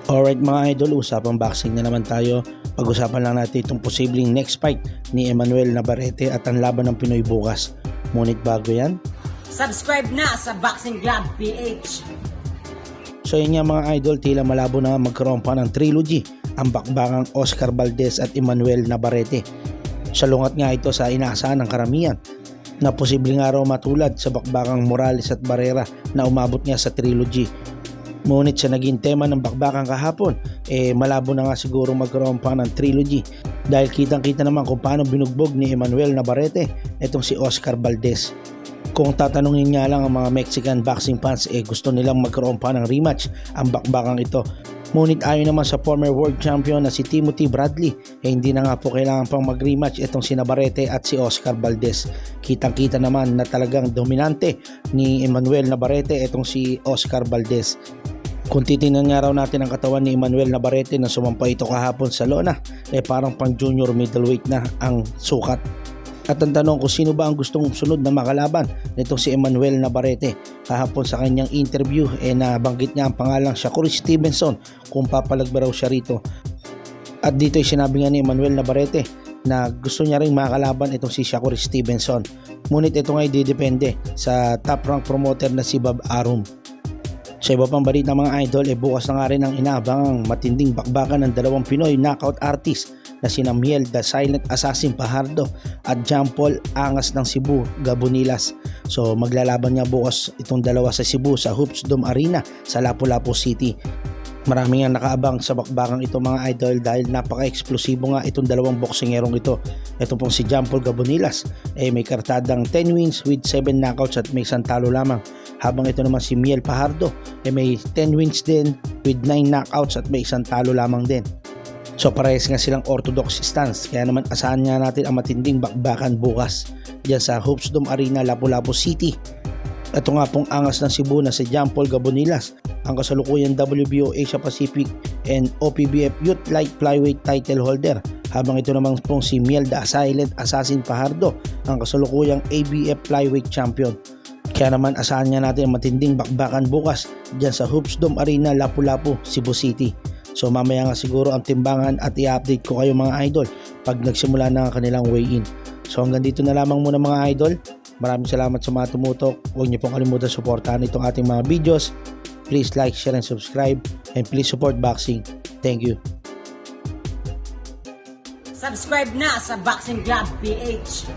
Alright mga idol, usapang boxing na naman tayo. Pag-usapan lang natin itong posibleng next fight ni Emmanuel Navarrete at ang laban ng Pinoy bukas. Ngunit bago yan, subscribe na sa Boxing Club PH. So yun nga mga idol, tila malabo na magkaroon pa ng trilogy ang bakbakang Oscar Valdez at Emmanuel Navarrete. Salungat nga ito sa inaasahan ng karamihan na posibleng nga raw matulad sa bakbakang Morales at Barrera na umabot nga sa trilogy. Ngunit sa naging tema ng bakbakan kahapon, malabo na nga siguro magkaroon pa ng trilogy dahil kitang-kita naman kung paano binugbog ni Emmanuel Navarrete itong si Oscar Valdez. Kung tatanungin nga lang ang mga Mexican boxing fans, gusto nilang magkaroon pa ng rematch ang bakbakang ito. Ngunit ayon naman sa former world champion na si Timothy Bradley, hindi na nga po kailangan pang mag-rematch itong si Navarrete at si Oscar Valdez. Kitang-kita naman na talagang dominante ni Emmanuel Navarrete itong si Oscar Valdez. Kung titingnan nga raw natin ang katawan ni Emmanuel Navarrete na sumampa ito kahapon sa lona, parang pang junior middleweight na ang sukat. At ang tanong kung sino ba ang gustong sunod na makalaban nitong si Emmanuel Navarrete. Kahapon sa kanyang interview nabanggit niya ang pangalang Shakur Stevenson kung papalag ba raw siya rito. At dito ay sinabi nga ni Emmanuel Navarrete na gusto niya ring makalaban itong si Shakur Stevenson. Ngunit ito nga ay didepende sa top rank promoter na si Bob Arum. Sa iba pang balita mga idol, bukas na nga rin ang inaabangang matinding bakbakan ng dalawang Pinoy knockout artist na sina Miel the Silent Assassin Fajardo at John Paul Angas ng Cebu Gabonilas. So maglalaban nga bukas itong dalawa sa Cebu sa Hoops Dome Arena sa Lapu-Lapu City. Marami nga nakaabang sa bakbakang ito mga idol dahil napaka-eksplosibo nga itong dalawang boksingerong ito. Ito pong si John Paul Gabonilas may kartadang 10 wins with 7 knockouts at may isang talo lamang. Habang ito naman si Miel Fajardo may 10 wins din with 9 knockouts at may isang talo lamang din. So parehas nga silang orthodox stance, kaya naman asahan nga natin ang matinding bakbakan bukas diyan sa Hoops Dome Arena, Lapu-Lapu City. Ito nga pong Angas ng Cebu na si John Paul Gabonilas, ang kasalukuyang WBO Asia Pacific and OPBF Youth Light Flyweight title holder. Habang ito naman pong si Miel the Silent Assassin Fajardo, ang kasalukuyang ABF Flyweight Champion. Kaya naman asahan nga natin ang matinding bakbakan bukas diyan sa Hoops Dome Arena, Lapu-Lapu, Cebu City. So mamaya nga siguro ang timbangan at i-update ko kayo mga idol pag nagsimula na ang kanilang weigh-in. So hanggang dito na lamang muna mga idol. Maraming salamat sa mga tumutok. Huwag niyo pong kalimutan suportahan itong ating mga videos. Please like, share, and subscribe. And please support boxing. Thank you. Subscribe na sa Boxing Club PH.